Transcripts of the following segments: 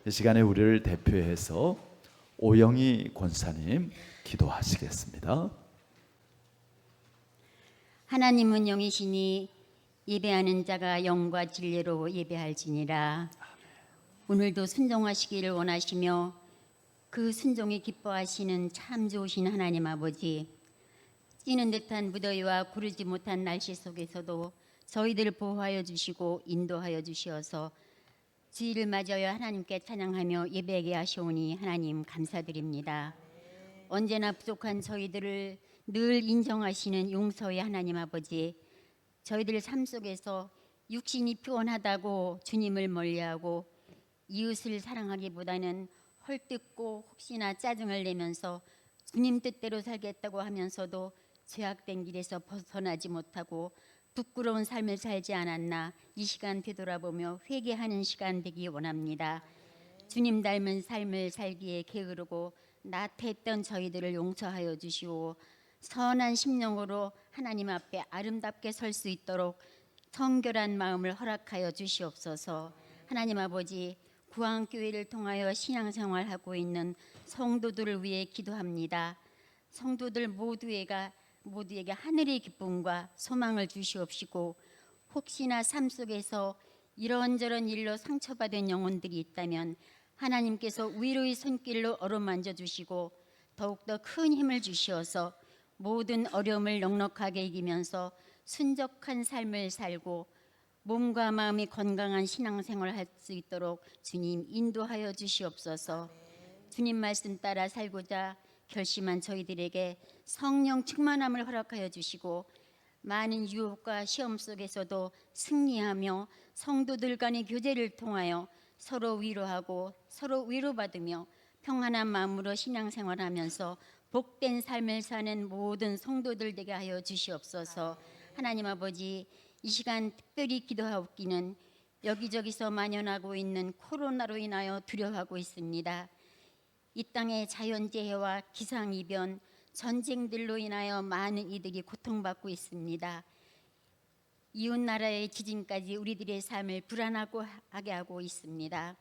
이 시간에 우리를 대표해서 오영희 권사님 기도하시겠습니다. 하나님은 영이시니 예배하는 자가 영과 진리로 예배할지니라. 오늘도 순종하시기를 원하시며 그 순종이 기뻐하시는 참 좋으신 하나님 아버지, 찌는 듯한 무더위와 고르지 못한 날씨 속에서도 저희들을 보호하여 주시고 인도하여 주시어서 주일을 맞이하여 하나님께 찬양하며 예배하게 하시오니 하나님 감사드립니다. 언제나 부족한 저희들을 늘 인정하시는 용서의 하나님 아버지, 저희들 삶 속에서 육신이 피곤하다고 주님을 멀리하고 이웃을 사랑하기보다는 헐뜯고 혹시나 짜증을 내면서 주님 뜻대로 살겠다고 하면서도 죄악된 길에서 벗어나지 못하고 부끄러운 삶을 살지 않았나, 이 시간 되돌아보며 회개하는 시간 되기 원합니다. 주님 닮은 삶을 살기에 게으르고 나태했던 저희들을 용서하여 주시오. 선한 심령으로 하나님 앞에 아름답게 설 수 있도록 청결한 마음을 허락하여 주시옵소서. 하나님 아버지, 구항교회를 통하여 신앙생활하고 있는 성도들을 위해 기도합니다. 성도들 모두에게 하늘의 기쁨과 소망을 주시옵시고, 혹시나 삶 속에서 이런저런 일로 상처받은 영혼들이 있다면 하나님께서 위로의 손길로 어루만져 주시고 더욱더 큰 힘을 주시어서 모든 어려움을 넉넉하게 이기면서 순적한 삶을 살고 몸과 마음이 건강한 신앙생활을 할 수 있도록 주님 인도하여 주시옵소서. 주님 말씀 따라 살고자 결심한 저희들에게 성령 충만함을 허락하여 주시고, 많은 유혹과 시험 속에서도 승리하며 성도들 간의 교제를 통하여 서로 위로하고 서로 위로받으며 평안한 마음으로 신앙생활하면서 복된 삶을 사는 모든 성도들 되게 하여 주시옵소서. 하나님 아버지, 이 시간 특별히 기도하옵기는 여기저기서 만연하고 있는 코로나로 인하여 두려워하고 있습니다. 이 땅의 자연재해와 기상이변, 전쟁들로 인하여 많은 이들이 고통받고 있습니다. 이웃 나라의 지진까지 우리들의 삶을 불안하게 하고 있습니다.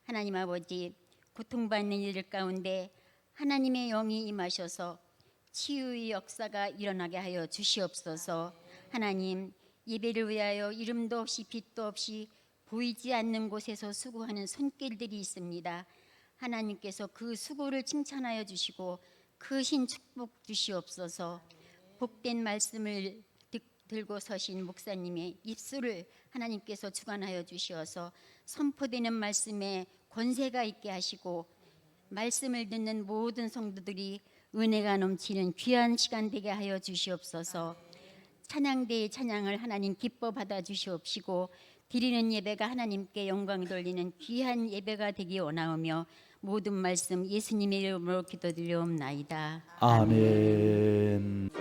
하나님 아버지, 고통받는 이들 가운데 하나님의 영이 임하셔서 치유의 역사가 일어나게 하여 주시옵소서. 하나님, 예배를 위하여 이름도 없이 빛도 없이 보이지 않는 곳에서 수고하는 손길들이 있습니다. 하나님께서 그 수고를 칭찬하여 주시고 크신 축복 주시옵소서. 복된 말씀을 들고 서신 목사님의 입술을 하나님께서 주관하여 주시어서 선포되는 말씀에 권세가 있게 하시고, 말씀을 듣는 모든 성도들이 은혜가 넘치는 귀한 시간 되게 하여 주시옵소서. 찬양대의 찬양을 하나님 기뻐 받아 주시옵시고, 드리는 예배가 하나님께 영광 돌리는 귀한 예배가 되기 원하오며, 모든 말씀 예수님의 이름으로 기도드리옵나이다. 아멘.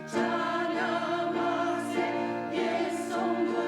찬양하세, 옛 성도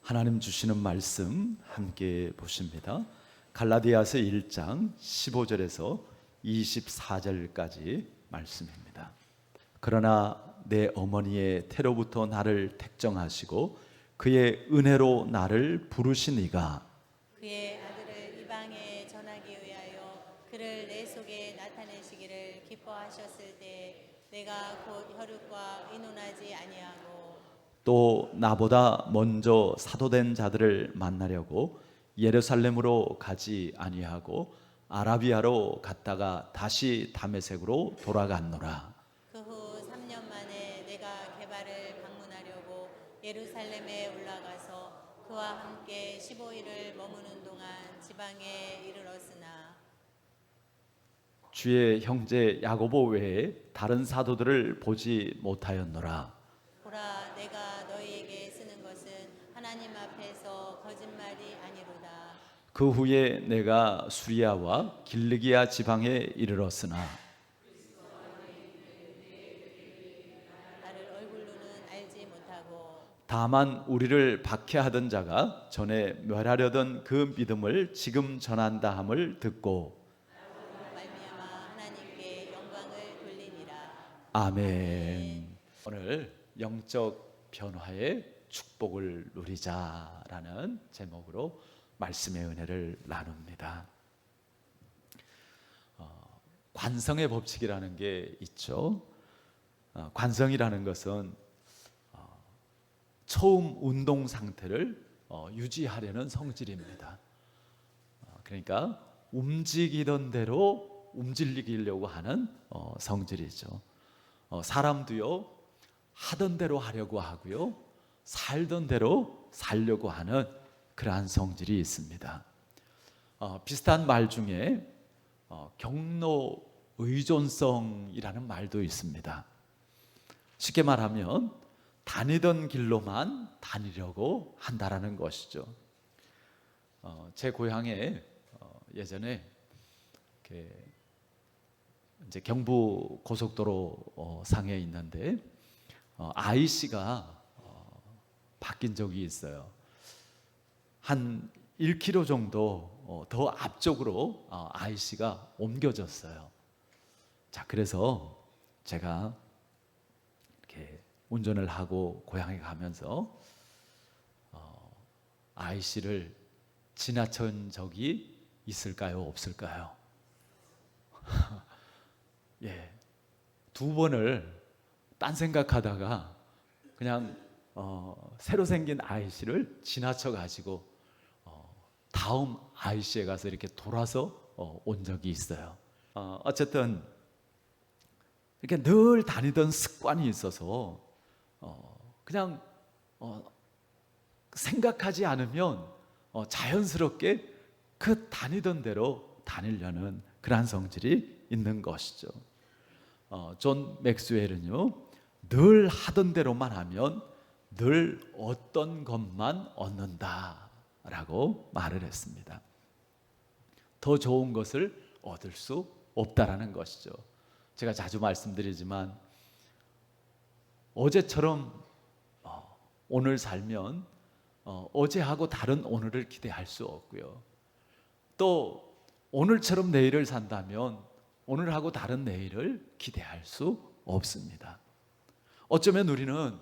하나님 주시는 말씀 함께 보십니다. 갈라디아서 1장 15절에서 24절까지 말씀입니다. 그러나 내 어머니의 태로부터 나를 택정하시고 그의 은혜로 나를 부르신 이가 그의 아들을 이방에 전하기 위하여 그를 내 속에 나타내시기를 기뻐하셨을 때 내가 곧 혈육과 의논하지 아니하고 또 나보다 먼저 사도된 자들을 만나려고 예루살렘으로 가지 아니하고 아라비아로 갔다가 다시 다메섹으로 돌아갔노라. 그 후 3년 만에 내가 게바를 방문하려고 예루살렘에 올라가서 그와 함께 15일을 머무는 동안 지방에 이르렀으나 주의 형제 야고보 외에 다른 사도들을 보지 못하였노라. 보라 내가 너희에게 쓰는 것은 하나님 앞에서 거짓말이 아니로다. 그 후에 내가 수리아와 길르기아 지방에 이르렀으나 나를 얼굴로는 알지 못하고 다만 우리를 박해하던 자가 전에 멸하려던 그 믿음을 지금 전한다 함을 듣고 말미암아 하나님께 영광을 돌리니라. 아멘. 오늘 영적 변화의 축복을 누리자라는 제목으로 말씀의 은혜를 나눕니다. 관성의 법칙이라는 게 있죠. 관성이라는 것은 처음 운동 상태를 유지하려는 성질입니다. 그러니까 움직이던 대로 움직이려고 하는 성질이죠. 사람도요 하던 대로 하려고 하고요 살던 대로 살려고 하는 그러한 성질이 있습니다. 비슷한 말 중에 경로 의존성이라는 말도 있습니다. 쉽게 말하면 다니던 길로만 다니려고 한다라는 것이죠. 제 고향에 예전에 이렇게 이제 경부 고속도로 상에 있는데 IC가 바뀐 적이 있어요. 한 1km 정도 더 앞쪽으로 IC가 옮겨졌어요. 자, 그래서 제가 이렇게 운전을 하고 고향에 가면서 IC를 지나친 적이 있을까요? 없을까요? 예, 2번을 딴 생각하다가 그냥 새로 생긴 IC를 지나쳐 가지고 다음 IC에 가서 이렇게 돌아서 온 적이 있어요. 어쨌든 이렇게 늘 다니던 습관이 있어서 그냥 생각하지 않으면 자연스럽게 그 다니던 대로 다니려는 그러한 성질이 있는 것이죠. 존 맥스웰은요 늘 하던 대로만 하면 늘 어떤 것만 얻는다라고 말을 했습니다. 더 좋은 것을 얻을 수 없다라는 것이죠. 제가 자주 말씀드리지만 어제처럼 오늘 살면 어제하고 다른 오늘을 기대할 수 없고요. 또 오늘처럼 내일을 산다면 오늘하고 다른 내일을 기대할 수 없습니다. 어쩌면 우리는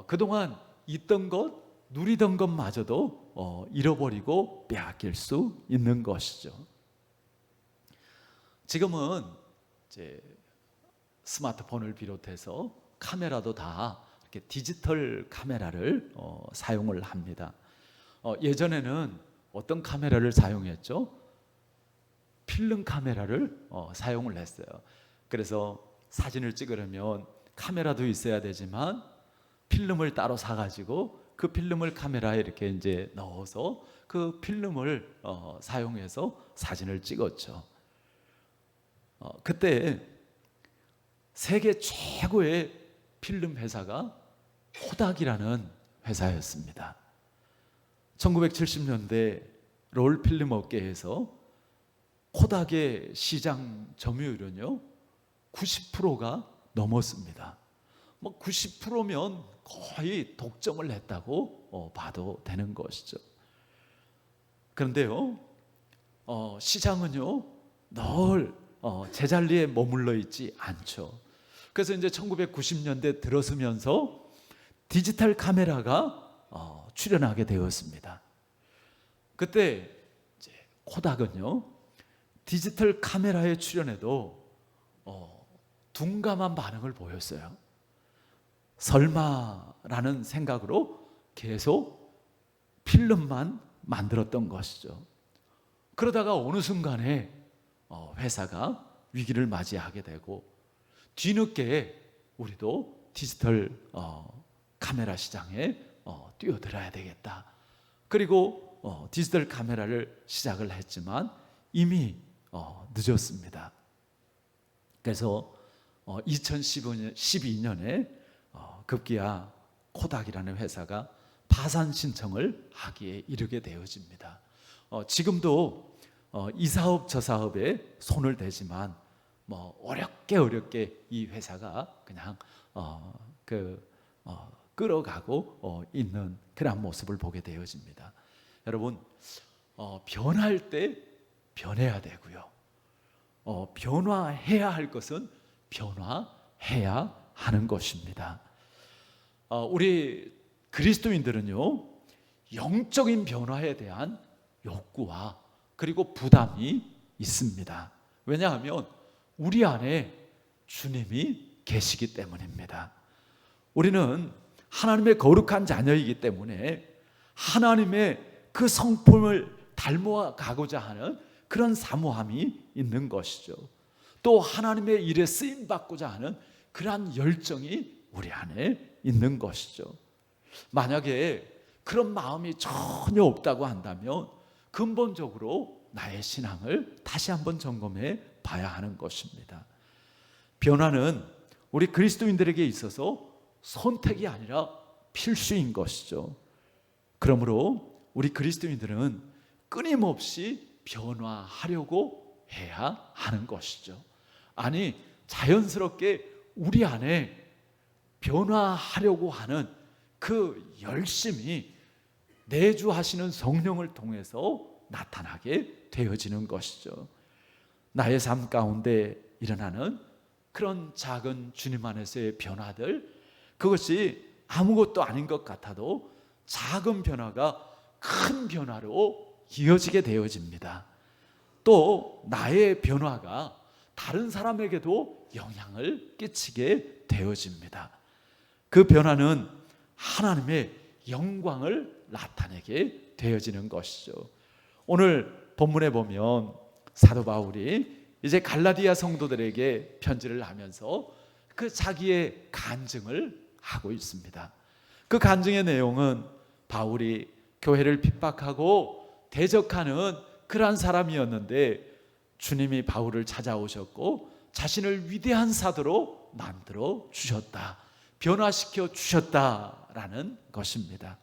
그동안 있던 것, 누리던 것마저도 잃어버리고 빼앗길 수 있는 것이죠. 지금은 이제 스마트폰을 비롯해서 카메라도 다 이렇게 디지털 카메라를 사용을 합니다. 예전에는 어떤 카메라를 사용했죠? 필름 카메라를 사용을 했어요. 그래서 사진을 찍으려면 카메라도 있어야 되지만 필름을 따로 사가지고 그 필름을 카메라에 이렇게 이제 넣어서 그 필름을 사용해서 사진을 찍었죠. 그때 세계 최고의 필름 회사가 코닥이라는 회사였습니다. 1970년대 롤 필름 업계에서 코닥의 시장 점유율은요 90%가 넘었습니다. 뭐 90%면 거의 독점을 했다고 봐도 되는 것이죠. 그런데요, 시장은요 늘 제자리에 머물러 있지 않죠. 그래서 이제 1990년대 들어서면서 디지털 카메라가 출연하게 되었습니다. 그때 이제 코닥은요 디지털 카메라에 출연해도 둔감한 반응을 보였어요. 설마라는 생각으로 계속 필름만 만들었던 것이죠. 그러다가 어느 순간에 회사가 위기를 맞이하게 되고 뒤늦게 우리도 디지털 카메라 시장에 뛰어들어야 되겠다. 그리고 디지털 카메라를 시작을 했지만 이미 늦었습니다. 그래서 2012년에 급기야 코닥이라는 회사가 파산 신청을 하기에 이르게 되어집니다. 지금도 이 사업 저 사업에 손을 대지만 어렵게 이 회사가 그냥 끌어가고 있는 그런 모습을 보게 되어집니다. 여러분, 변할 때 변해야 되고요. 변화해야 할 것은 변화해야 하는 것입니다. 우리 그리스도인들은요, 영적인 변화에 대한 욕구와 그리고 부담이 있습니다. 왜냐하면 우리 안에 주님이 계시기 때문입니다. 우리는 하나님의 거룩한 자녀이기 때문에 하나님의 그 성품을 닮아가고자 하는 그런 사모함이 있는 것이죠. 또 하나님의 일에 쓰임 받고자 하는 그러한 열정이 우리 안에 있는 것이죠. 만약에 그런 마음이 전혀 없다고 한다면 근본적으로 나의 신앙을 다시 한번 점검해 봐야 하는 것입니다. 변화는 우리 그리스도인들에게 있어서 선택이 아니라 필수인 것이죠. 그러므로 우리 그리스도인들은 끊임없이 변화하려고 해야 하는 것이죠. 아니, 자연스럽게 우리 안에 변화하려고 하는 그 열심이 내주하시는 성령을 통해서 나타나게 되어지는 것이죠. 나의 삶 가운데 일어나는 그런 작은 주님 안에서의 변화들, 그것이 아무것도 아닌 것 같아도 작은 변화가 큰 변화로 이어지게 되어집니다. 또 나의 변화가 다른 사람에게도 영향을 끼치게 되어집니다. 그 변화는 하나님의 영광을 나타내게 되어지는 것이죠. 오늘 본문에 보면 사도 바울이 이제 갈라디아 성도들에게 편지를 하면서 그 자기의 간증을 하고 있습니다. 그 간증의 내용은 바울이 교회를 핍박하고 대적하는 그러한 사람이었는데 주님이 바울을 찾아오셨고 자신을 위대한 사도로 만들어 주셨다, 변화시켜 주셨다라는 것입니다.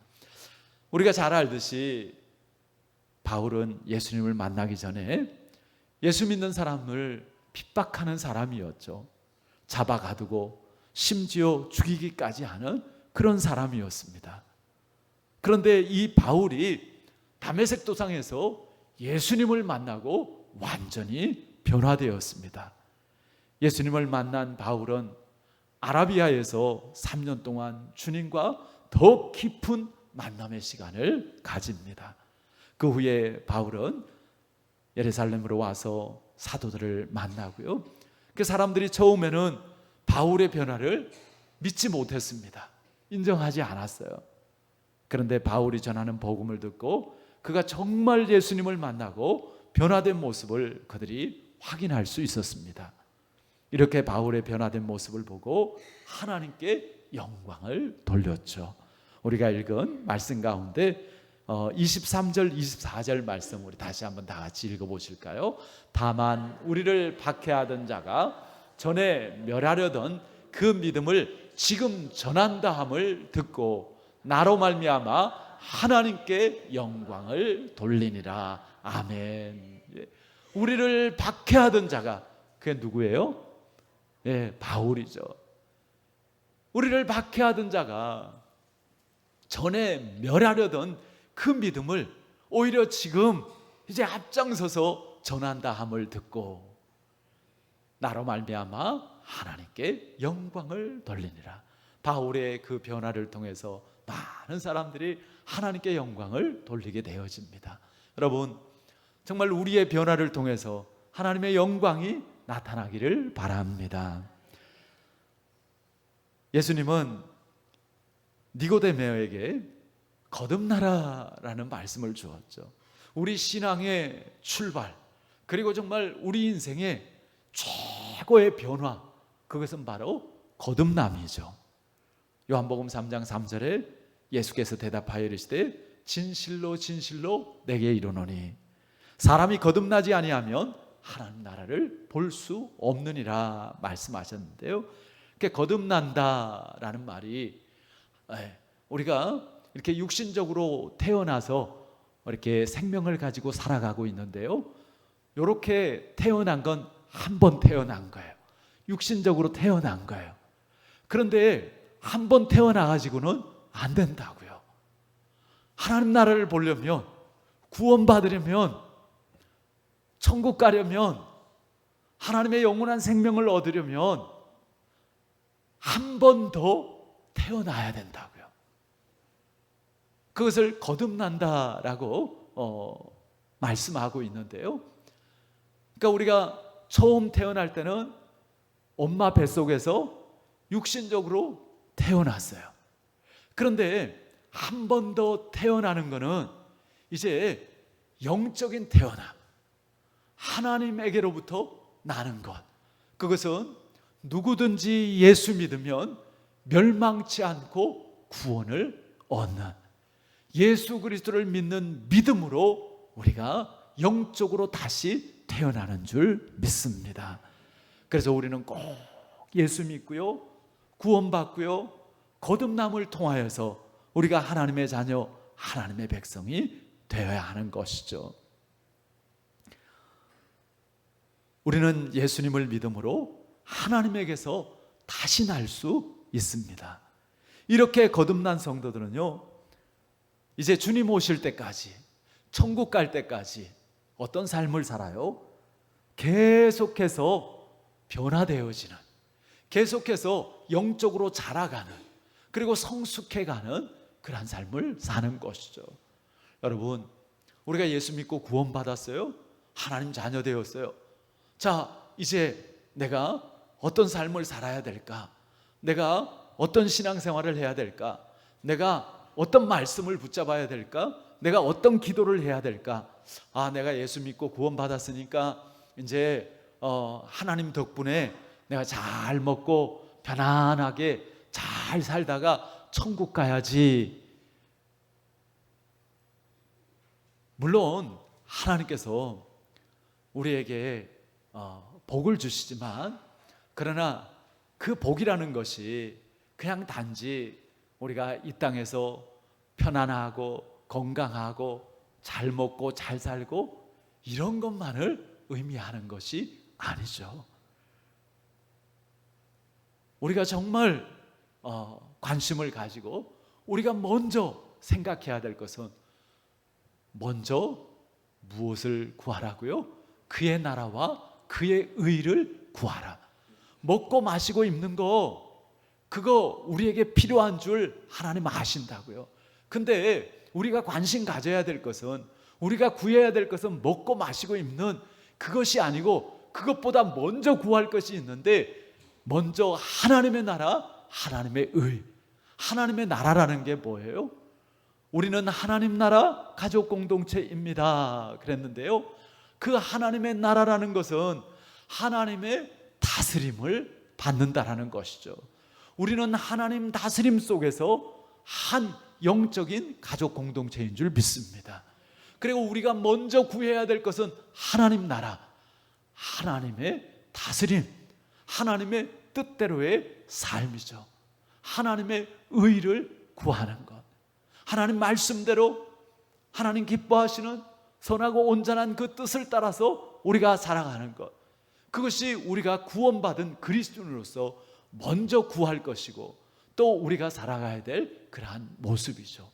우리가 잘 알듯이 바울은 예수님을 만나기 전에 예수 믿는 사람을 핍박하는 사람이었죠. 잡아가두고 심지어 죽이기까지 하는 그런 사람이었습니다. 그런데 이 바울이 다메섹 도상에서 예수님을 만나고 완전히 변화되었습니다. 예수님을 만난 바울은 아라비아에서 3년 동안 주님과 더 깊은 만남의 시간을 가집니다. 그 후에 바울은 예루살렘으로 와서 사도들을 만나고요. 그 사람들이 처음에는 바울의 변화를 믿지 못했습니다. 인정하지 않았어요. 그런데 바울이 전하는 복음을 듣고 그가 정말 예수님을 만나고 변화된 모습을 그들이 확인할 수 있었습니다. 이렇게 바울의 변화된 모습을 보고 하나님께 영광을 돌렸죠. 우리가 읽은 말씀 가운데 23절 24절 말씀 우리 다시 한번 다 같이 읽어보실까요? 다만 우리를 박해하던 자가 전에 멸하려던 그 믿음을 지금 전한다 함을 듣고 나로 말미암아 하나님께 영광을 돌리니라. 아멘. 우리를 박해하던 자가 그게 누구예요? 바울이죠. 우리를 박해하던 자가 전에 멸하려던 그 믿음을 오히려 지금 이제 앞장서서 전한다 함을 듣고 나로 말미암아 하나님께 영광을 돌리니라. 바울의 그 변화를 통해서 많은 사람들이 하나님께 영광을 돌리게 되어집니다. 여러분, 정말 우리의 변화를 통해서 하나님의 영광이 나타나기를 바랍니다. 예수님은 니고데모에게 거듭나라라는 말씀을 주었죠. 우리 신앙의 출발, 그리고 정말 우리 인생의 최고의 변화, 그것은 바로 거듭남이죠. 요한복음 3장 3절에 예수께서 대답하여 이르시되 진실로 진실로 내게 이르노니 사람이 거듭나지 아니하면 하나님 나라를 볼 수 없느니라 말씀하셨는데요. 이렇게 거듭난다라는 말이 우리가 이렇게 육신적으로 태어나서 이렇게 생명을 가지고 살아가고 있는데요, 이렇게 태어난 건 한 번 태어난 거예요. 육신적으로 태어난 거예요. 그런데 한 번 태어나가지고는 안 된다고요. 하나님 나라를 보려면, 구원받으려면, 천국 가려면, 하나님의 영원한 생명을 얻으려면 한 번 더 태어나야 된다고요. 그것을 거듭난다라고 말씀하고 있는데요. 그러니까 우리가 처음 태어날 때는 엄마 뱃속에서 육신적으로 태어났어요. 그런데 한 번 더 태어나는 것은 이제 영적인 태어남, 하나님에게로부터 나는 것. 그것은 누구든지 예수 믿으면 멸망치 않고 구원을 얻는, 예수 그리스도를 믿는 믿음으로 우리가 영적으로 다시 태어나는 줄 믿습니다. 그래서 우리는 꼭 예수 믿고요, 구원받고요, 거듭남을 통하여서 우리가 하나님의 자녀, 하나님의 백성이 되어야 하는 것이죠. 우리는 예수님을 믿음으로 하나님에게서 다시 날 수 있습니다. 이렇게 거듭난 성도들은요, 이제 주님 오실 때까지, 천국 갈 때까지 어떤 삶을 살아요? 계속해서 변화되어지는, 계속해서 영적으로 자라가는, 그리고 성숙해가는 그런 삶을 사는 것이죠. 여러분, 우리가 예수 믿고 구원받았어요. 하나님 자녀 되었어요. 자, 이제 내가 어떤 삶을 살아야 될까? 내가 어떤 신앙생활을 해야 될까? 내가 어떤 말씀을 붙잡아야 될까? 내가 어떤 기도를 해야 될까? 내가 예수 믿고 구원받았으니까 이제 하나님 덕분에 내가 잘 먹고 편안하게 잘 살다가 천국 가야지. 물론 하나님께서 우리에게 복을 주시지만, 그러나 그 복이라는 것이 그냥 단지 우리가 이 땅에서 편안하고 건강하고 잘 먹고 잘 살고 이런 것만을 의미하는 것이 아니죠. 우리가 정말 관심을 가지고 우리가 먼저 생각해야 될 것은, 먼저 무엇을 구하라고요? 그의 나라와 그의 의를 구하라. 먹고 마시고 입는 거, 그거 우리에게 필요한 줄 하나님 아신다고요. 근데 우리가 관심 가져야 될 것은, 우리가 구해야 될 것은 먹고 마시고 입는 그것이 아니고, 그것보다 먼저 구할 것이 있는데, 먼저 하나님의 나라, 하나님의 의, 하나님의 나라라는 게 뭐예요? 우리는 하나님 나라 가족 공동체입니다 그랬는데요, 그 하나님의 나라라는 것은 하나님의 다스림을 받는다라는 것이죠. 우리는 하나님 다스림 속에서 한 영적인 가족 공동체인 줄 믿습니다. 그리고 우리가 먼저 구해야 될 것은 하나님 나라, 하나님의 다스림, 하나님의 뜻대로의 삶이죠. 하나님의 의를 구하는 것, 하나님 말씀대로 하나님 기뻐하시는 선하고 온전한 그 뜻을 따라서 우리가 살아가는 것, 그것이 우리가 구원받은 그리스도인으로서 먼저 구할 것이고, 또 우리가 살아가야 될 그러한 모습이죠.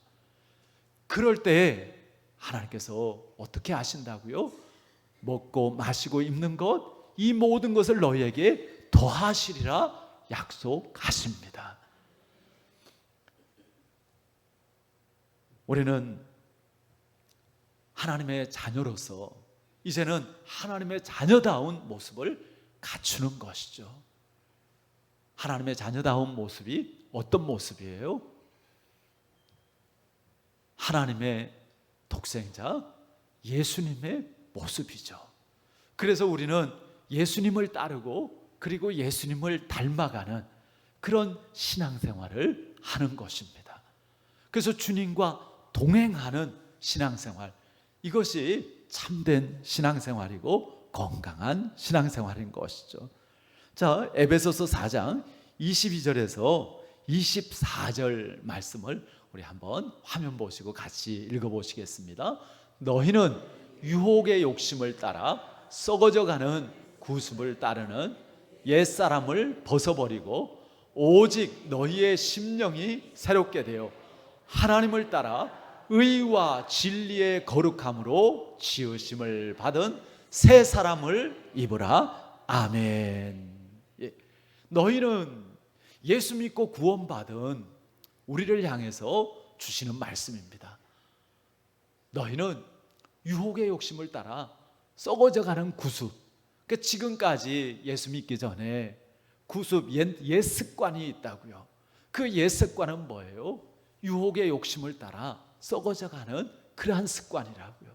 그럴 때 하나님께서 어떻게 하신다고요? 먹고 마시고 입는 것, 이 모든 것을 너희에게 더하시리라 약속하십니다. 우리는 하나님의 자녀로서 이제는 하나님의 자녀다운 모습을 갖추는 것이죠. 하나님의 자녀다운 모습이 어떤 모습이에요? 하나님의 독생자 예수님의 모습이죠. 그래서 우리는 예수님을 따르고 그리고 예수님을 닮아가는 그런 신앙생활을 하는 것입니다. 그래서 주님과 동행하는 신앙생활, 이것이 참된 신앙생활이고 건강한 신앙생활인 것이죠. 자, 에베소서 4장 22절에서 24절 말씀을 우리 한번 화면 보시고 같이 읽어보시겠습니다. 너희는 유혹의 욕심을 따라 썩어져가는 구습을 따르는 옛사람을 벗어버리고 오직 너희의 심령이 새롭게 되어 하나님을 따라 의와 진리의 거룩함으로 지으심을 받은 새 사람을 입으라. 아멘. 너희는 예수 믿고 구원받은 우리를 향해서 주시는 말씀입니다. 너희는 유혹의 욕심을 따라 썩어져가는 구습, 그러니까 지금까지 예수 믿기 전에 구습, 옛 습관이 있다고요. 그 옛 습관은 뭐예요? 유혹의 욕심을 따라 썩어져가는 그러한 습관이라고요.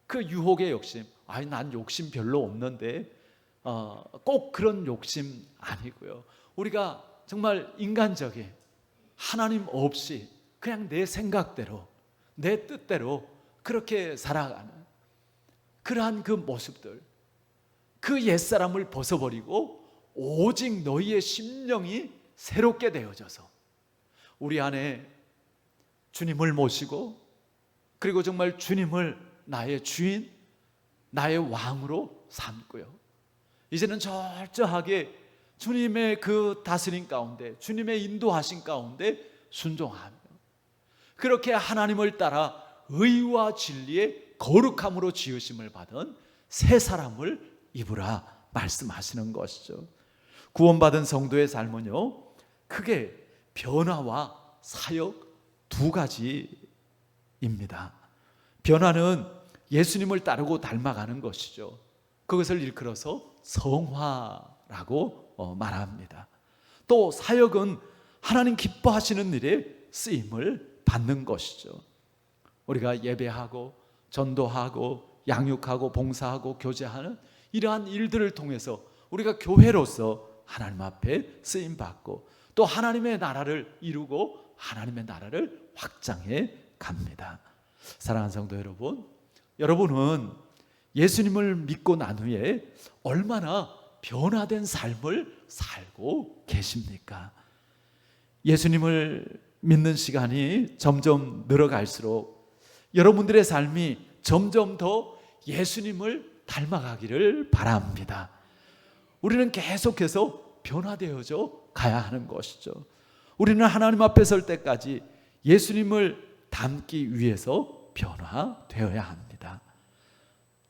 그 유혹의 욕심, 난 욕심 별로 없는데 꼭 그런 욕심 아니고요. 우리가 정말 인간적인, 하나님 없이 그냥 내 생각대로 내 뜻대로 그렇게 살아가는 그러한 그 모습들, 그 옛사람을 벗어버리고 오직 너희의 심령이 새롭게 되어져서 우리 안에 주님을 모시고 그리고 정말 주님을 나의 주인, 나의 왕으로 삼고요. 이제는 철저하게 주님의 그 다스림 가운데, 주님의 인도하신 가운데 순종하며 그렇게 하나님을 따라 의와 진리의 거룩함으로 지으심을 받은 새 사람을 입으라 말씀하시는 것이죠. 구원받은 성도의 삶은요, 크게 변화와 사역 두 가지입니다. 변화는 예수님을 따르고 닮아가는 것이죠. 그것을 일컬어서 성화라고 말합니다. 또 사역은 하나님 기뻐하시는 일에 쓰임을 받는 것이죠. 우리가 예배하고 전도하고 양육하고 봉사하고 교제하는 이러한 일들을 통해서 우리가 교회로서 하나님 앞에 쓰임 받고 또 하나님의 나라를 이루고 하나님의 나라를 확장해 갑니다. 사랑하는 성도 여러분, 여러분은 예수님을 믿고 난 후에 얼마나 변화된 삶을 살고 계십니까? 예수님을 믿는 시간이 점점 늘어갈수록 여러분들의 삶이 점점 더 예수님을 닮아가기를 바랍니다. 우리는 계속해서 변화되어져 가야 하는 것이죠. 우리는 하나님 앞에 설 때까지 예수님을 닮기 위해서 변화되어야 합니다.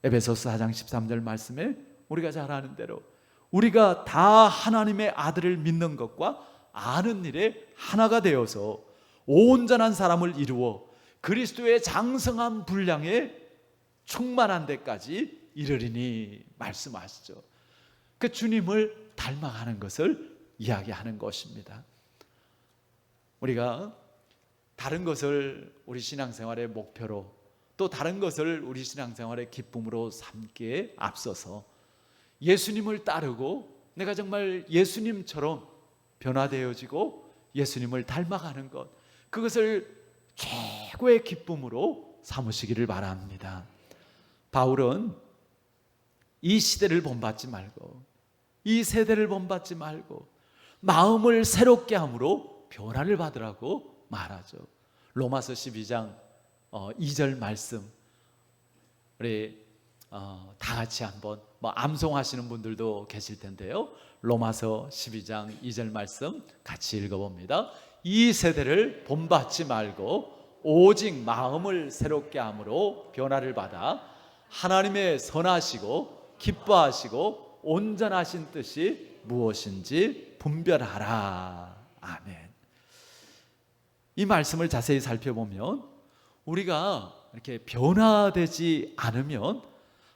에베소서 4장 13절 말씀에 우리가 잘 아는 대로 우리가 다 하나님의 아들을 믿는 것과 아는 일에 하나가 되어서 온전한 사람을 이루어 그리스도의 장성한 분량에 충만한 데까지 이르리니 말씀하시죠. 그 주님을 닮아가는 것을 이야기하는 것입니다. 우리가 다른 것을 우리 신앙생활의 목표로 또 다른 것을 우리 신앙생활의 기쁨으로 삼기에 앞서서 예수님을 따르고 내가 정말 예수님처럼 변화되어지고 예수님을 닮아가는 것, 그것을 최고의 기쁨으로 삼으시기를 바랍니다. 바울은 이 시대를 본받지 말고 이 세대를 본받지 말고 마음을 새롭게 함으로 변화를 받으라고 말하죠. 로마서 12장 2절 말씀, 우리 다 같이 한번 암송하시는 분들도 계실 텐데요. 로마서 12장 2절 말씀 같이 읽어봅니다. 이 세대를 본받지 말고 오직 마음을 새롭게 함으로 변화를 받아 하나님의 선하시고 기뻐하시고 온전하신 뜻이 무엇인지 분별하라. 아멘. 이 말씀을 자세히 살펴보면 우리가 이렇게 변화되지 않으면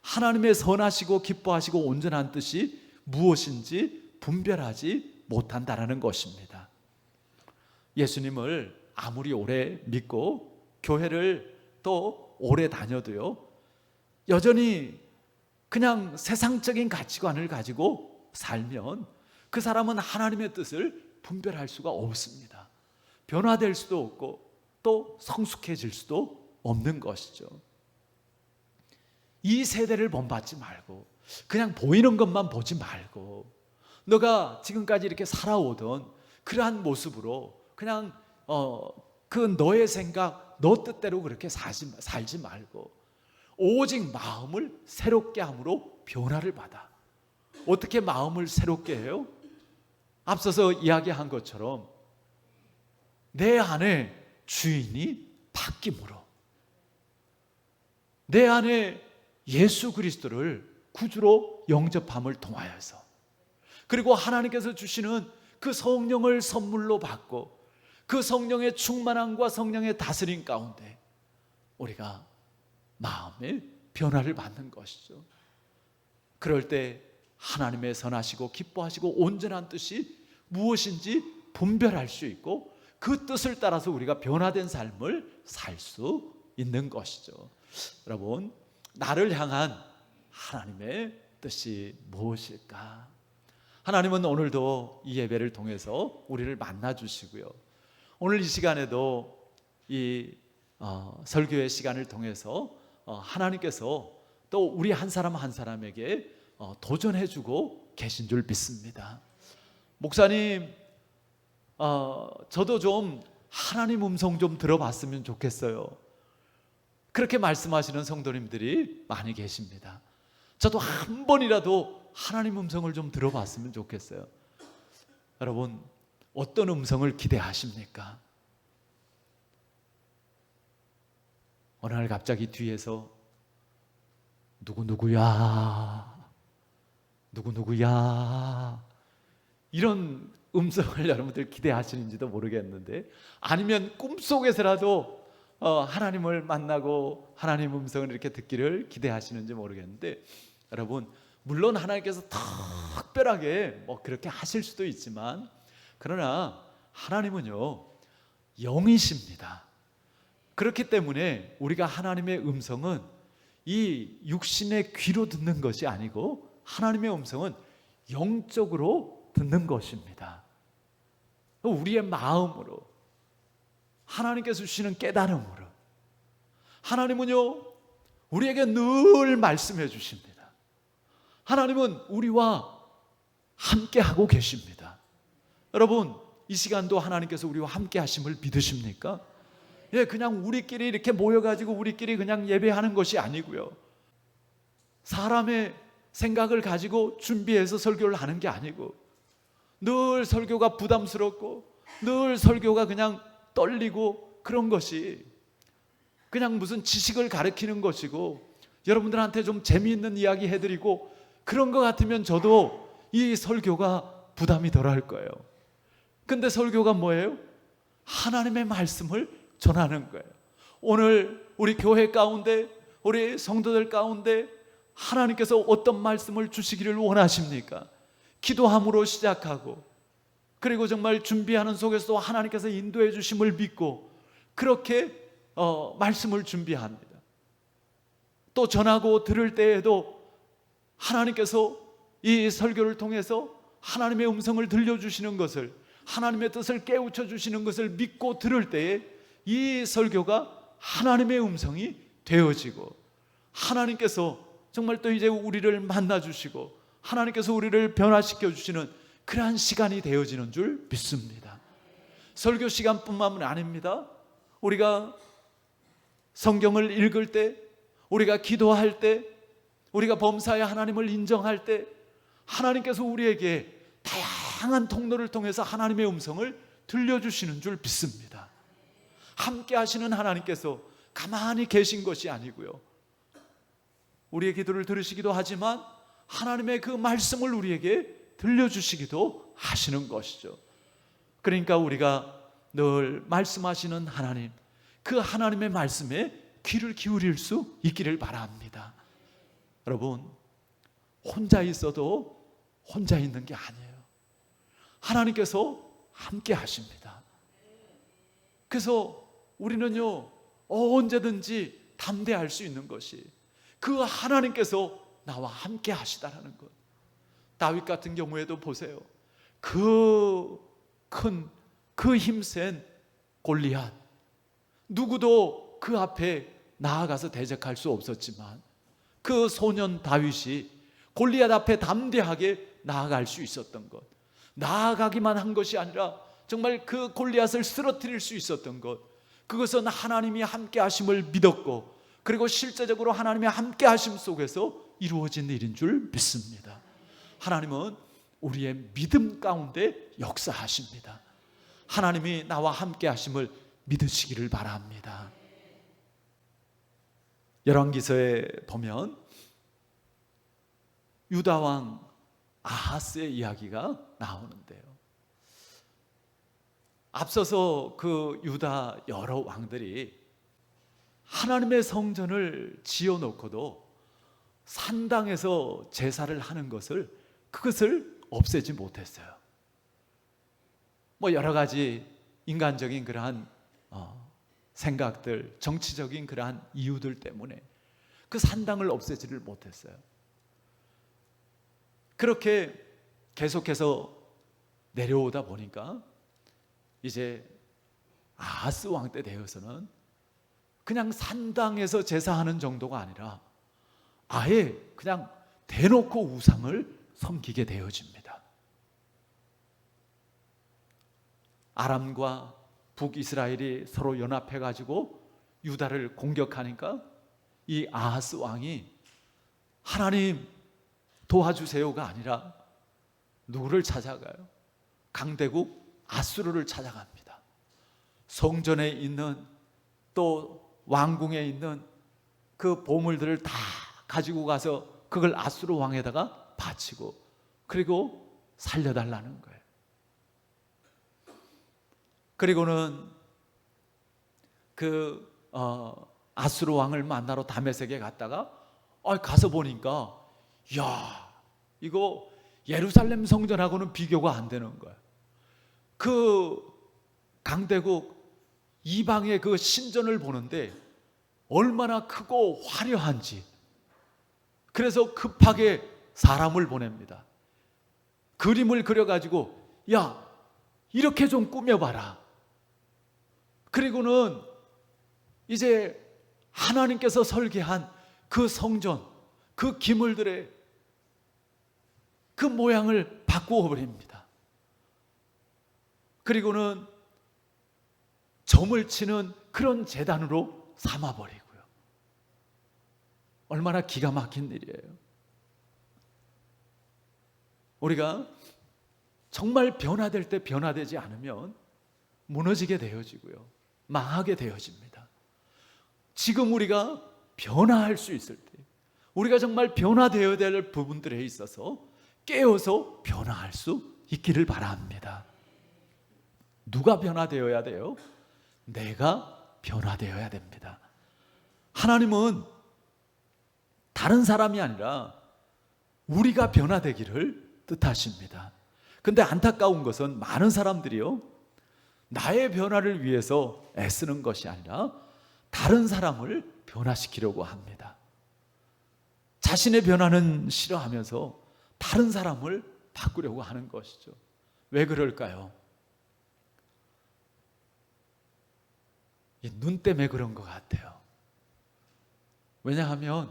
하나님의 선하시고 기뻐하시고 온전한 뜻이 무엇인지 분별하지 못한다라는 것입니다. 예수님을 아무리 오래 믿고 교회를 또 오래 다녀도요, 여전히 그냥 세상적인 가치관을 가지고 살면 그 사람은 하나님의 뜻을 분별할 수가 없습니다. 변화될 수도 없고 또 성숙해질 수도 없는 것이죠. 이 세대를 본받지 말고 그냥 보이는 것만 보지 말고 너가 지금까지 이렇게 살아오던 그러한 모습으로 그냥 그 너의 생각, 너 뜻대로 그렇게 살지 말고 오직 마음을 새롭게 함으로 변화를 받아. 어떻게 마음을 새롭게 해요? 앞서서 이야기한 것처럼 내 안에 주인이 바뀜으로, 내 안에 예수 그리스도를 구주로 영접함을 통하여서, 그리고 하나님께서 주시는 그 성령을 선물로 받고 그 성령의 충만함과 성령의 다스림 가운데 우리가 마음의 변화를 받는 것이죠. 그럴 때 하나님의 선하시고 기뻐하시고 온전한 뜻이 무엇인지 분별할 수 있고 그 뜻을 따라서 우리가 변화된 삶을 살 수 있는 것이죠. 여러분, 나를 향한 하나님의 뜻이 무엇일까? 하나님은 오늘도 이 예배를 통해서 우리를 만나 주시고요, 오늘 이 시간에도 이 설교의 시간을 통해서 하나님께서 또 우리 한 사람 한 사람에게 도전해 주고 계신 줄 믿습니다. 목사님, 저도 좀 하나님 음성 좀 들어봤으면 좋겠어요. 그렇게 말씀하시는 성도님들이 많이 계십니다. 저도 한 번이라도 하나님 음성을 좀 들어봤으면 좋겠어요. 여러분, 어떤 음성을 기대하십니까? 어느 날 갑자기 뒤에서 누구누구야 이런 음성을 여러분들 기대하시는지도 모르겠는데, 아니면 꿈속에서라도 하나님을 만나고 하나님 음성을 이렇게 듣기를 기대하시는지 모르겠는데, 여러분, 물론 하나님께서 특별하게 그렇게 하실 수도 있지만, 그러나 하나님은요 영이십니다. 그렇기 때문에 우리가 하나님의 음성은 이 육신의 귀로 듣는 것이 아니고 하나님의 음성은 영적으로 듣는 것입니다. 우리의 마음으로, 하나님께서 주시는 깨달음으로. 하나님은요 우리에게 늘 말씀해 주십니다. 하나님은 우리와 함께 하고 계십니다. 여러분, 이 시간도 하나님께서 우리와 함께 하심을 믿으십니까? 그냥 우리끼리 이렇게 모여가지고 우리끼리 그냥 예배하는 것이 아니고요, 사람의 생각을 가지고 준비해서 설교를 하는 게 아니고, 늘 설교가 부담스럽고 늘 설교가 그냥 떨리고 그런 것이 그냥 무슨 지식을 가르치는 것이고 여러분들한테 좀 재미있는 이야기 해드리고 그런 것 같으면 저도 이 설교가 부담이 덜할 거예요. 근데 설교가 뭐예요? 하나님의 말씀을 전하는 거예요. 오늘 우리 교회 가운데, 우리 성도들 가운데 하나님께서 어떤 말씀을 주시기를 원하십니까? 기도함으로 시작하고, 그리고 정말 준비하는 속에서도 하나님께서 인도해 주심을 믿고 그렇게 말씀을 준비합니다. 또 전하고 들을 때에도 하나님께서 이 설교를 통해서 하나님의 음성을 들려주시는 것을, 하나님의 뜻을 깨우쳐 주시는 것을 믿고 들을 때에 이 설교가 하나님의 음성이 되어지고, 하나님께서 정말 또 이제 우리를 만나 주시고 하나님께서 우리를 변화시켜 주시는 그러한 시간이 되어지는 줄 믿습니다. 설교 시간뿐만 아닙니다. 우리가 성경을 읽을 때, 우리가 기도할 때, 우리가 범사에 하나님을 인정할 때 하나님께서 우리에게 다양한 통로를 통해서 하나님의 음성을 들려주시는 줄 믿습니다. 함께 하시는 하나님께서 가만히 계신 것이 아니고요, 우리의 기도를 들으시기도 하지만 하나님의 그 말씀을 우리에게 들려주시기도 하시는 것이죠. 그러니까 우리가 늘 말씀하시는 하나님, 그 하나님의 말씀에 귀를 기울일 수 있기를 바랍니다. 여러분, 혼자 있어도 혼자 있는 게 아니에요. 하나님께서 함께 하십니다. 그래서 우리는요, 언제든지 담대할 수 있는 것이 그 하나님께서 나와 함께 하시다라는 것. 다윗 같은 경우에도 보세요. 그 힘센 골리앗, 누구도 그 앞에 나아가서 대적할 수 없었지만 그 소년 다윗이 골리앗 앞에 담대하게 나아갈 수 있었던 것, 나아가기만 한 것이 아니라 정말 그 골리앗을 쓰러뜨릴 수 있었던 것, 그것은 하나님이 함께 하심을 믿었고, 그리고 실제적으로 하나님의 함께 하심 속에서 이루어진 일인 줄 믿습니다. 하나님은 우리의 믿음 가운데 역사하십니다. 하나님이 나와 함께 하심을 믿으시기를 바랍니다. 열왕기서에 보면 유다 왕 아하스의 이야기가 나오는데요, 앞서서 그 유다 여러 왕들이 하나님의 성전을 지어놓고도 산당에서 제사를 하는 그것을 없애지 못했어요. 뭐 여러 가지 인간적인 그러한 생각들, 정치적인 그러한 이유들 때문에 그 산당을 없애지를 못했어요. 그렇게 계속해서 내려오다 보니까 이제 아하스 왕 때 되어서는 그냥 산당에서 제사하는 정도가 아니라 아예 그냥 대놓고 우상을 섬기게 되어집니다. 아람과 북이스라엘이 서로 연합해가지고 유다를 공격하니까 이 아하스 왕이 하나님 도와주세요가 아니라 누구를 찾아가요? 강대국 아수르를 찾아갑니다. 성전에 있는, 또 왕궁에 있는 그 보물들을 다 가지고 가서 그걸 아수르 왕에다가 바치고, 그리고 살려달라는 거예요. 그리고는 그 아수르 왕을 만나러 다메섹에 갔다가 가서 보니까 야, 이거 예루살렘 성전하고는 비교가 안 되는 거예요. 그 강대국 이방의 그 신전을 보는데 얼마나 크고 화려한지, 그래서 급하게 사람을 보냅니다. 그림을 그려가지고 야, 이렇게 좀 꾸며봐라. 그리고는 이제 하나님께서 설계한 그 성전, 그 기물들의 그 모양을 바꾸어 버립니다. 그리고는 점을 치는 그런 제단으로 삼아버리고요. 얼마나 기가 막힌 일이에요. 우리가 정말 변화될 때 변화되지 않으면 무너지게 되어지고요, 망하게 되어집니다. 지금 우리가 변화할 수 있을 때, 우리가 정말 변화되어야 될 부분들에 있어서 깨어서 변화할 수 있기를 바랍니다. 누가 변화되어야 돼요? 내가 변화되어야 됩니다. 하나님은 다른 사람이 아니라 우리가 변화되기를 뜻하십니다. 근데 안타까운 것은 많은 사람들이요, 나의 변화를 위해서 애쓰는 것이 아니라 다른 사람을 변화시키려고 합니다. 자신의 변화는 싫어하면서 다른 사람을 바꾸려고 하는 것이죠. 왜 그럴까요? 이 눈 때문에 그런 것 같아요. 왜냐하면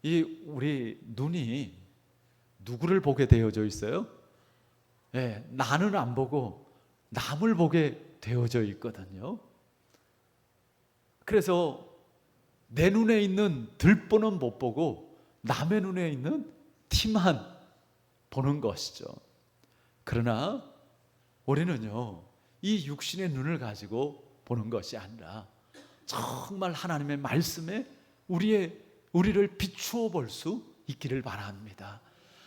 이 우리 눈이 누구를 보게 되어져 있어요? 나는 안 보고 남을 보게 되어져 있거든요. 그래서 내 눈에 있는 들보는 못 보고 남의 눈에 있는 티만 보는 것이죠. 그러나 우리는요, 이 육신의 눈을 가지고 보는 것이 아니라 정말 하나님의 말씀에 우리를 비추어 볼 수 있기를 바랍니다.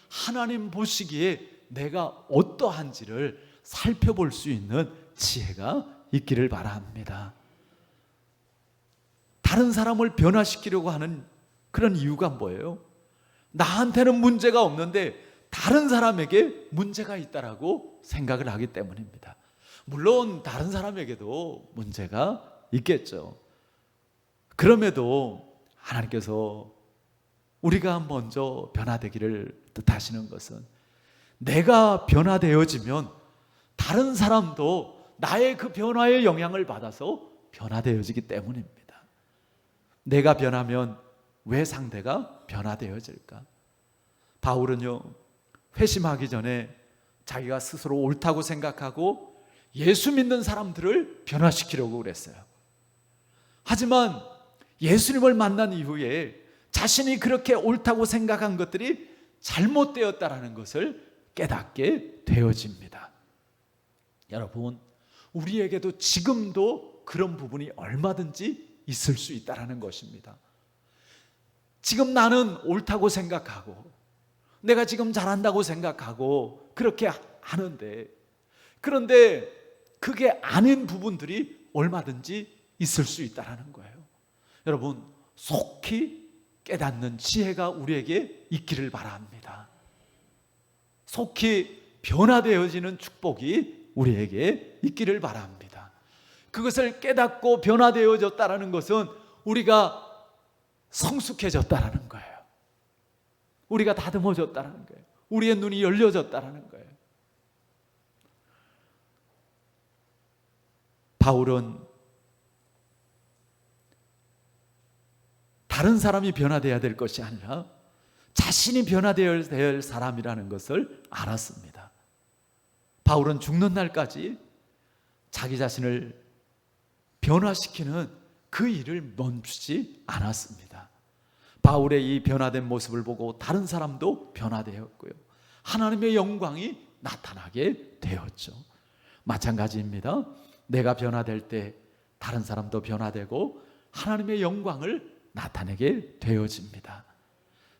하나님 보시기에 내가 어떠한지를 살펴볼 수 있는 지혜가 있기를 바랍니다. 다른 사람을 변화시키려고 하는 그런 이유가 뭐예요? 나한테는 문제가 없는데 다른 사람에게 문제가 있다라고 생각을 하기 때문입니다. 물론 다른 사람에게도 문제가 있겠죠. 그럼에도 하나님께서 우리가 먼저 변화되기를 뜻하시는 것은 내가 변화되어지면 다른 사람도 나의 그 변화의 영향을 받아서 변화되어지기 때문입니다. 내가 변하면 왜 상대가 변화되어질까? 바울은요, 회심하기 전에 자기가 스스로 옳다고 생각하고 예수 믿는 사람들을 변화시키려고 그랬어요. 하지만 예수님을 만난 이후에 자신이 그렇게 옳다고 생각한 것들이 잘못되었다라는 것을 깨닫게 되어집니다. 여러분, 우리에게도 지금도 그런 부분이 얼마든지 있을 수 있다는 것입니다. 지금 나는 옳다고 생각하고 내가 지금 잘한다고 생각하고 그렇게 하는데, 그런데 그게 아닌 부분들이 얼마든지 있을 수 있다는 거예요. 여러분, 속히 깨닫는 지혜가 우리에게 있기를 바랍니다. 속히 변화되어지는 축복이 우리에게 있기를 바랍니다. 그것을 깨닫고 변화되어졌다는 것은 우리가 성숙해졌다는 거예요. 우리가 다듬어졌다는 거예요. 우리의 눈이 열려졌다는 거예요. 바울은 다른 사람이 변화되어야 될 것이 아니라 자신이 변화되어야 될 사람이라는 것을 알았습니다. 바울은 죽는 날까지 자기 자신을 변화시키는 그 일을 멈추지 않았습니다. 바울의 이 변화된 모습을 보고 다른 사람도 변화되었고요, 하나님의 영광이 나타나게 되었죠. 마찬가지입니다. 내가 변화될 때 다른 사람도 변화되고 하나님의 영광을 나타내게 되어집니다.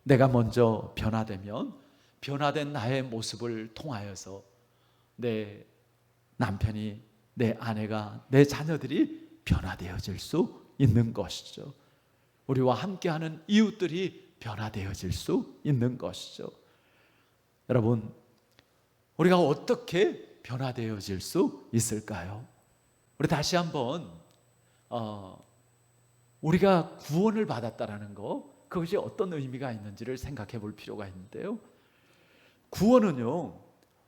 내가 먼저 변화되면 변화된 나의 모습을 통하여서 내 남편이, 내 아내가, 내 자녀들이 변화되어질 수 있는 것이죠. 우리와 함께하는 이웃들이 변화되어질 수 있는 것이죠. 여러분, 우리가 어떻게 변화되어질 수 있을까요? 우리 다시 한번 우리가 구원을 받았다라는 거, 그것이 어떤 의미가 있는지를 생각해 볼 필요가 있는데요, 구원은요,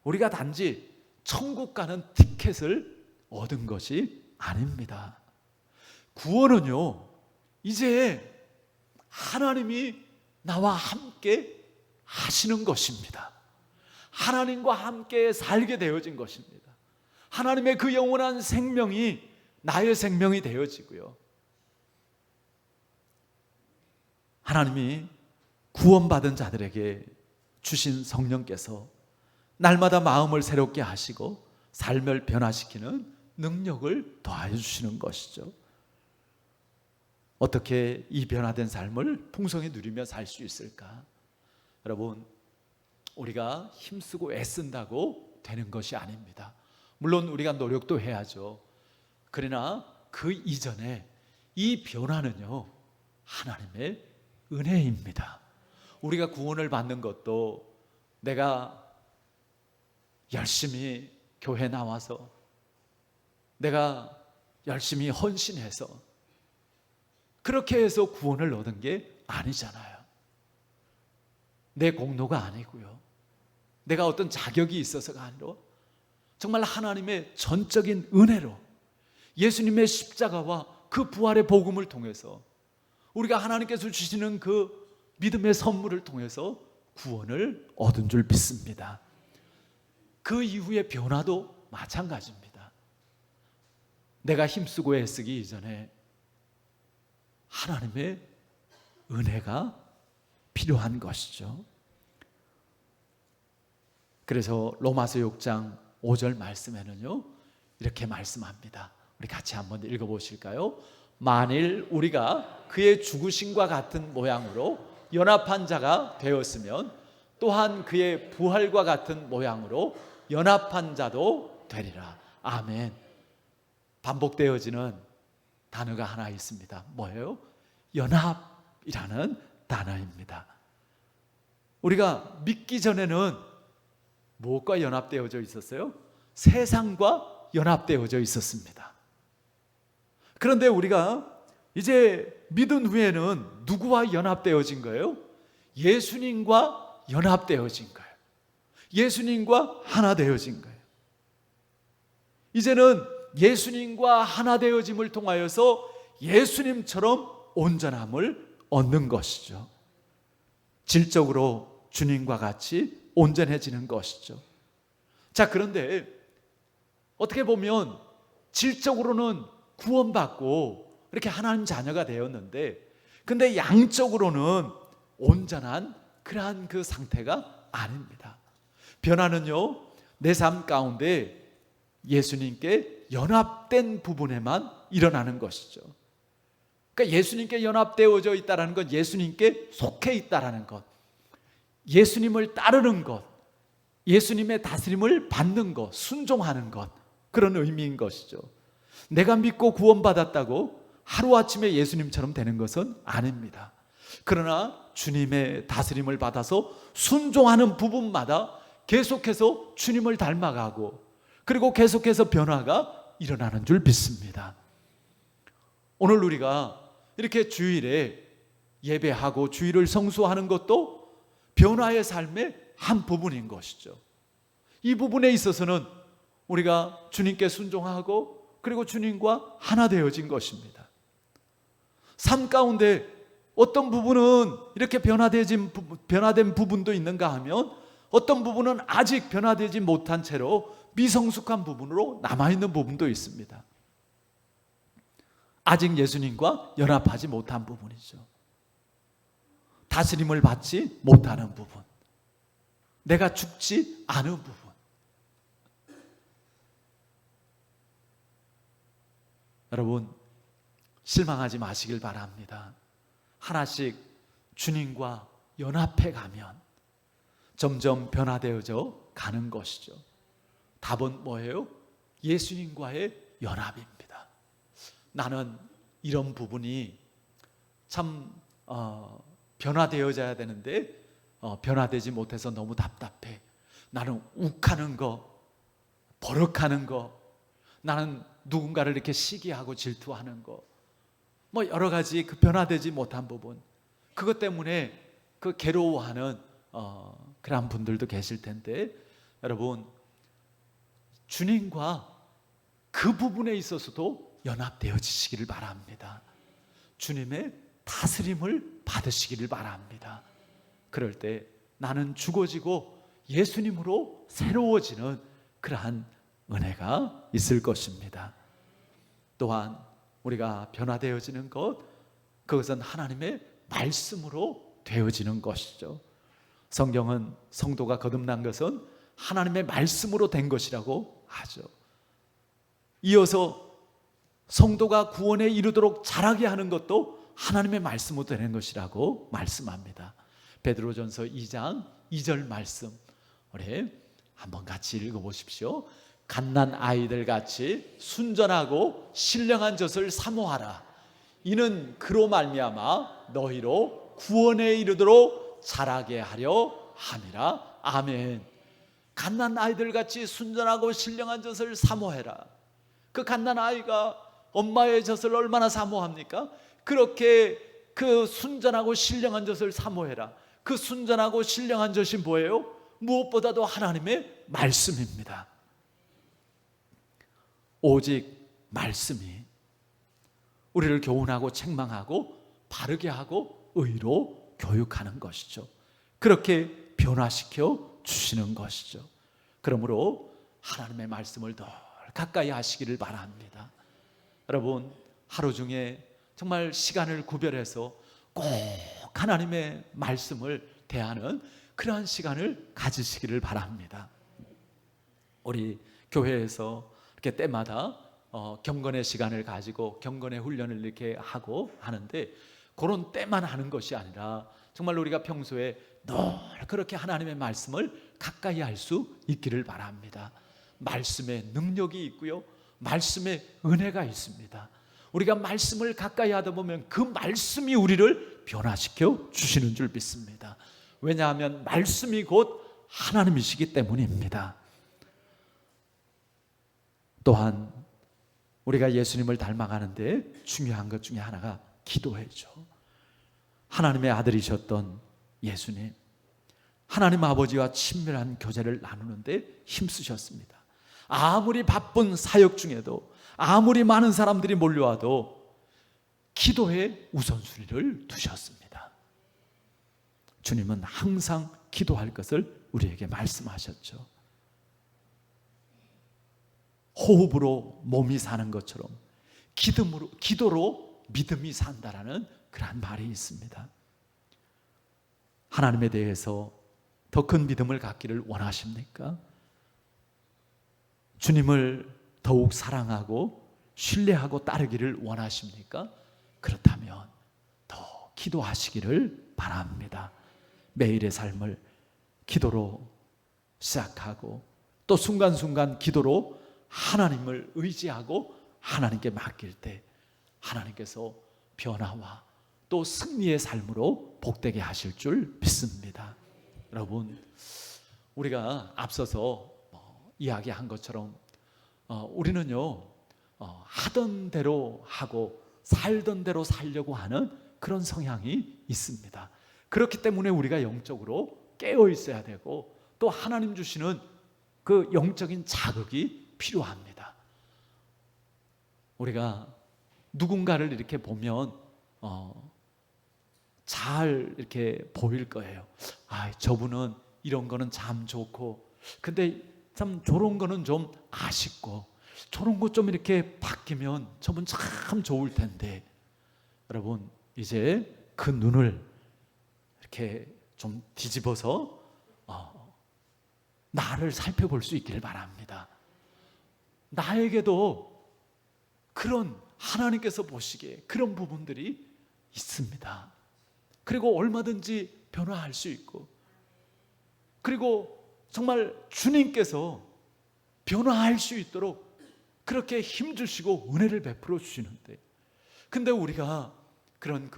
우리가 단지 천국 가는 티켓을 얻은 것이 아닙니다. 구원은요, 이제 하나님이 나와 함께 하시는 것입니다. 하나님과 함께 살게 되어진 것입니다. 하나님의 그 영원한 생명이 나의 생명이 되어지고요, 하나님이 구원받은 자들에게 주신 성령께서 날마다 마음을 새롭게 하시고 삶을 변화시키는 능력을 더하여 주시는 것이죠. 어떻게 이 변화된 삶을 풍성히 누리며 살 수 있을까? 여러분, 우리가 힘쓰고 애쓴다고 되는 것이 아닙니다. 물론 우리가 노력도 해야죠. 그러나 그 이전에 이 변화는요, 하나님의 은혜입니다. 우리가 구원을 받는 것도 내가 열심히 교회 나와서, 내가 열심히 헌신해서 그렇게 해서 구원을 얻은 게 아니잖아요. 내 공로가 아니고요, 내가 어떤 자격이 있어서가 아니라 정말 하나님의 전적인 은혜로 예수님의 십자가와 그 부활의 복음을 통해서 우리가 하나님께서 주시는 그 믿음의 선물을 통해서 구원을 얻은 줄 믿습니다. 그 이후의 변화도 마찬가지입니다. 내가 힘쓰고 애쓰기 이전에 하나님의 은혜가 필요한 것이죠. 그래서 로마서 6장 5절 말씀에는요 이렇게 말씀합니다. 우리 같이 한번 읽어보실까요? 만일 우리가 그의 죽으심과 같은 모양으로 연합한 자가 되었으면 또한 그의 부활과 같은 모양으로 연합한 자도 되리라. 아멘. 반복되어지는 단어가 하나 있습니다. 뭐예요? 연합이라는 단어입니다. 우리가 믿기 전에는 무엇과 연합되어져 있었어요? 세상과 연합되어져 있었습니다. 그런데 우리가 이제 믿은 후에는 누구와 연합되어진 거예요? 예수님과 연합되어진 거예요. 예수님과 하나 되어진 거예요. 이제는 예수님과 하나 되어짐을 통하여서 예수님처럼 온전함을 얻는 것이죠. 질적으로 주님과 같이 온전해지는 것이죠. 자, 그런데 어떻게 보면 질적으로는 구원받고 이렇게 하나님 자녀가 되었는데, 근데 양적으로는 온전한 그러한 그 상태가 아닙니다. 변화는요, 내 삶 가운데 예수님께 연합된 부분에만 일어나는 것이죠. 그러니까 예수님께 연합되어져 있다는 건 예수님께 속해 있다는 것, 예수님을 따르는 것, 예수님의 다스림을 받는 것, 순종하는 것, 그런 의미인 것이죠. 내가 믿고 구원받았다고 하루아침에 예수님처럼 되는 것은 아닙니다. 그러나 주님의 다스림을 받아서 순종하는 부분마다 계속해서 주님을 닮아가고, 그리고 계속해서 변화가 일어나는 줄 믿습니다. 오늘 우리가 이렇게 주일에 예배하고 주일을 성수하는 것도 변화의 삶의 한 부분인 것이죠. 이 부분에 있어서는 우리가 주님께 순종하고 그리고 주님과 하나 되어진 것입니다. 삶 가운데 어떤 부분은 이렇게 변화된 부분도 있는가 하면 어떤 부분은 아직 변화되지 못한 채로 미성숙한 부분으로 남아있는 부분도 있습니다. 아직 예수님과 연합하지 못한 부분이죠. 다스림을 받지 못하는 부분, 내가 죽지 않은 부분. 여러분, 실망하지 마시길 바랍니다. 하나씩 주님과 연합해 가면 점점 변화되어져 가는 것이죠. 답은 뭐예요? 예수님과의 연합입니다. 나는 이런 부분이 참 변화되어져야 되는데 변화되지 못해서 너무 답답해. 나는 욱하는 거, 버럭하는 거, 나는 누군가를 이렇게 시기하고 질투하는 거, 뭐 여러 가지 그 변화되지 못한 부분, 그것 때문에 그 괴로워하는 그런 분들도 계실 텐데, 여러분, 주님과 그 부분에 있어서도 연합되어지시기를 바랍니다. 주님의 다스림을 받으시기를 바랍니다. 그럴 때 나는 죽어지고 예수님으로 새로워지는 그러한 은혜가 있을 것입니다. 또한 우리가 변화되어지는 것, 그것은 하나님의 말씀으로 되어지는 것이죠. 성경은 성도가 거듭난 것은 하나님의 말씀으로 된 것이라고 하죠. 이어서 성도가 구원에 이르도록 자라게 하는 것도 하나님의 말씀으로 되는 것이라고 말씀합니다. 베드로전서 2장 2절 말씀, 우리 한번 같이 읽어보십시오. 갓난 아이들 같이 순전하고 신령한 젖을 사모하라. 이는 그로 말미암아 너희로 구원에 이르도록 자라게 하려 함이라. 아멘. 갓난 아이들 같이 순전하고 신령한 젖을 사모해라. 그 갓난 아이가 엄마의 젖을 얼마나 사모합니까? 그렇게 그 순전하고 신령한 젖을 사모해라. 그 순전하고 신령한 젖이 뭐예요? 무엇보다도 하나님의 말씀입니다. 오직 말씀이 우리를 교훈하고 책망하고 바르게 하고 의로 교육하는 것이죠. 그렇게 변화시켜 주시는 것이죠. 그러므로 하나님의 말씀을 더 가까이 하시기를 바랍니다. 여러분, 하루 중에 정말 시간을 구별해서 꼭 하나님의 말씀을 대하는 그러한 시간을 가지시기를 바랍니다. 우리 교회에서 이렇게 때마다 경건의 시간을 가지고 경건의 훈련을 이렇게 하고 하는데, 그런 때만 하는 것이 아니라 정말 우리가 평소에 늘 그렇게 하나님의 말씀을 가까이 할 수 있기를 바랍니다. 말씀에 능력이 있고요, 말씀에 은혜가 있습니다. 우리가 말씀을 가까이 하다 보면 그 말씀이 우리를 변화시켜 주시는 줄 믿습니다. 왜냐하면 말씀이 곧 하나님이시기 때문입니다. 또한 우리가 예수님을 닮아가는데 중요한 것 중에 하나가 기도회죠. 하나님의 아들이셨던 예수님, 하나님 아버지와 친밀한 교제를 나누는데 힘쓰셨습니다. 아무리 바쁜 사역 중에도, 아무리 많은 사람들이 몰려와도 기도에 우선순위를 두셨습니다. 주님은 항상 기도할 것을 우리에게 말씀하셨죠. 호흡으로 몸이 사는 것처럼 기도로 믿음이 산다라는 그러한 말이 있습니다. 하나님에 대해서 더 큰 믿음을 갖기를 원하십니까? 주님을 더욱 사랑하고 신뢰하고 따르기를 원하십니까? 그렇다면 더 기도하시기를 바랍니다. 매일의 삶을 기도로 시작하고 또 순간순간 기도로 하나님을 의지하고 하나님께 맡길 때 하나님께서 변화와 또 승리의 삶으로 복되게 하실 줄 믿습니다. 여러분, 우리가 앞서서 이야기한 것처럼 우리는요 하던 대로 하고 살던 대로 살려고 하는 그런 성향이 있습니다. 그렇기 때문에 우리가 영적으로 깨어 있어야 되고 또 하나님 주시는 그 영적인 자극이 필요합니다. 우리가 누군가를 이렇게 보면 잘 이렇게 보일 거예요. 아, 저분은 이런 거는 참 좋고, 근데 참 저런 거는 좀 아쉽고, 저런 거 좀 이렇게 바뀌면 저분 참 좋을 텐데. 여러분, 이제 그 눈을 이렇게 좀 뒤집어서 나를 살펴볼 수 있기를 바랍니다. 나에게도 그런 하나님께서 보시기에 그런 부분들이 있습니다. 그리고 얼마든지 변화할 수 있고, 그리고 정말 주님께서 변화할 수 있도록 그렇게 힘주시고 은혜를 베풀어 주시는데, 근데 우리가 그런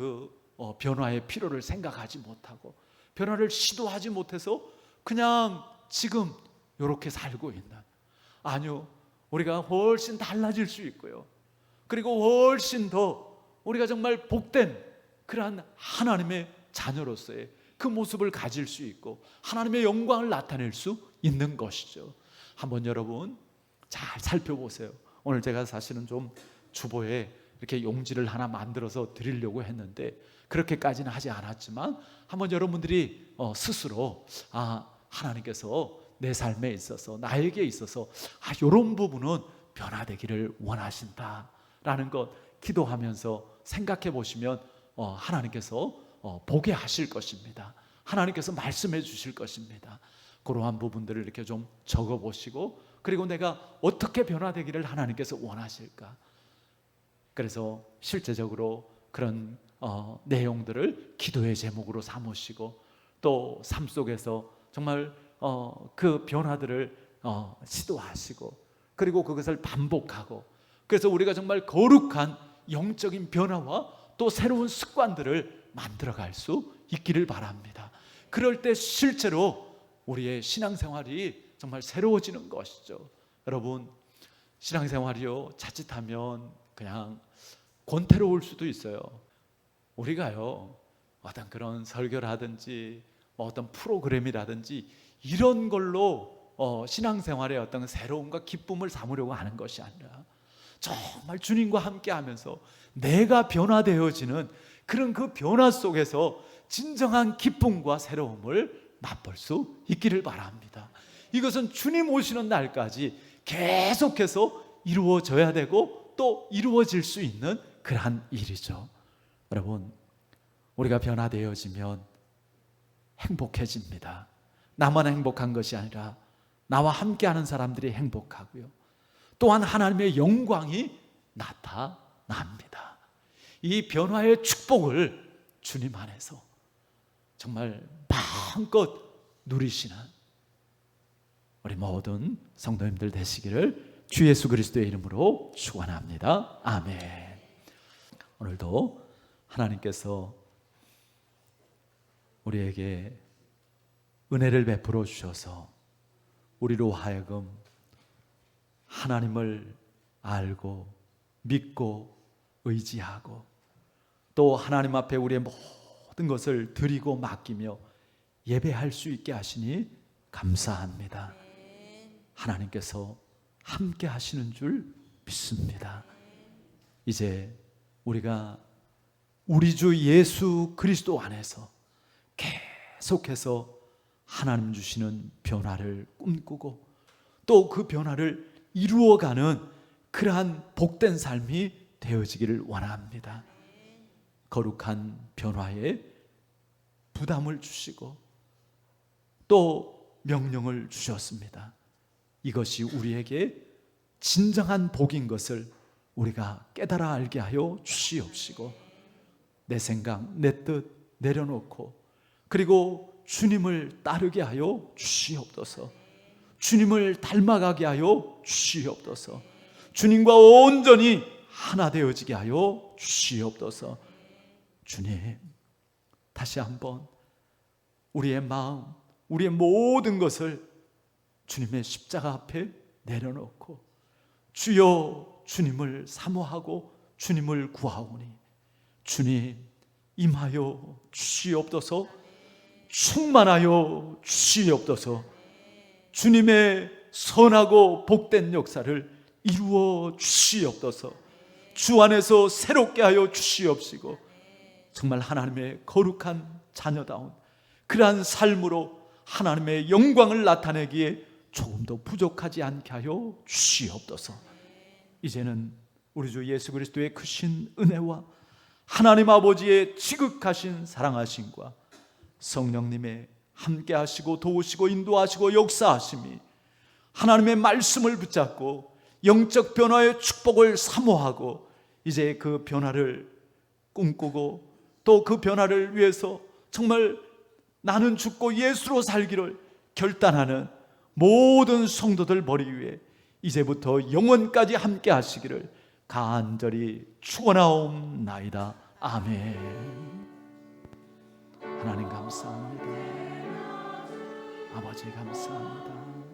변화의 필요를 생각하지 못하고 변화를 시도하지 못해서 그냥 지금 이렇게 살고 있는, 아니요, 우리가 훨씬 달라질 수 있고요, 그리고 훨씬 더 우리가 정말 복된 그러한 하나님의 자녀로서의 그 모습을 가질 수 있고 하나님의 영광을 나타낼 수 있는 것이죠. 한번 여러분 잘 살펴보세요. 오늘 제가 사실은 좀 주보에 이렇게 용지를 하나 만들어서 드리려고 했는데 그렇게까지는 하지 않았지만, 한번 여러분들이 스스로 하나님께서 내 삶에 있어서, 나에게 있어서 이런 부분은 변화되기를 원하신다라는 것 기도하면서 생각해 보시면 하나님께서 보게 하실 것입니다. 하나님께서 말씀해 주실 것입니다. 그러한 부분들을 이렇게 좀 적어 보시고, 그리고 내가 어떻게 변화되기를 하나님께서 원하실까, 그래서 실제적으로 그런 내용들을 기도의 제목으로 삼으시고 또 삶 속에서 정말 그 변화들을 시도하시고, 그리고 그것을 반복하고, 그래서 우리가 정말 거룩한 영적인 변화와 또 새로운 습관들을 만들어갈 수 있기를 바랍니다. 그럴 때 실제로 우리의 신앙생활이 정말 새로워지는 것이죠. 여러분, 신앙생활이요 자칫하면 그냥 권태로울 수도 있어요. 우리가요 어떤 그런 설교라든지 어떤 프로그램이라든지 이런 걸로 신앙생활의 어떤 새로움과 기쁨을 삼으려고 하는 것이 아니라 정말 주님과 함께하면서 내가 변화되어지는 그런 그 변화 속에서 진정한 기쁨과 새로움을 맛볼 수 있기를 바랍니다. 이것은 주님 오시는 날까지 계속해서 이루어져야 되고 또 이루어질 수 있는 그러한 일이죠. 여러분, 우리가 변화되어지면 행복해집니다. 나만 행복한 것이 아니라 나와 함께하는 사람들이 행복하고요. 또한 하나님의 영광이 나타납니다. 이 변화의 축복을 주님 안에서 정말 마음껏 누리시는 우리 모든 성도님들 되시기를 주 예수 그리스도의 이름으로 축원합니다. 아멘. 오늘도 하나님께서 우리에게 은혜를 베풀어 주셔서 우리로 하여금 하나님을 알고 믿고 의지하고 또 하나님 앞에 우리의 모든 것을 드리고 맡기며 예배할 수 있게 하시니 감사합니다. 하나님께서 함께 하시는 줄 믿습니다. 이제 우리가 우리 주 예수 그리스도 안에서 계속해서 하나님 주시는 변화를 꿈꾸고 또 그 변화를 이루어가는 그러한 복된 삶이 되어지기를 원합니다. 거룩한 변화에 부담을 주시고 또 명령을 주셨습니다. 이것이 우리에게 진정한 복인 것을 우리가 깨달아 알게 하여 주시옵시고 내 생각, 내 뜻 내려놓고 그리고 주님을 따르게 하여 주시옵소서. 주님을 닮아가게 하여 주시옵소서. 주님과 온전히 하나 되어지게 하여 주시옵소서. 주님, 다시 한번 우리의 마음, 우리의 모든 것을 주님의 십자가 앞에 내려놓고 주여 주님을 사모하고 주님을 구하오니 주님 임하여 주시옵소서. 충만하여 주시옵소서. 주님의 선하고 복된 역사를 이루어 주시옵소서. 주 안에서 새롭게 하여 주시옵시고 정말 하나님의 거룩한 자녀다운 그러한 삶으로 하나님의 영광을 나타내기에 조금도 부족하지 않게 하여 주시옵소서. 이제는 우리 주 예수 그리스도의 크신 은혜와 하나님 아버지의 지극하신 사랑하심과 성령님의 함께 하시고 도우시고 인도하시고 역사하심이 하나님의 말씀을 붙잡고 영적 변화의 축복을 사모하고 이제 그 변화를 꿈꾸고 또 그 변화를 위해서 정말 나는 죽고 예수로 살기를 결단하는 모든 성도들 머리 위에 이제부터 영원까지 함께 하시기를 간절히 축원하옵나이다. 아멘. 하나님 감사합니다. 아버지 감사합니다.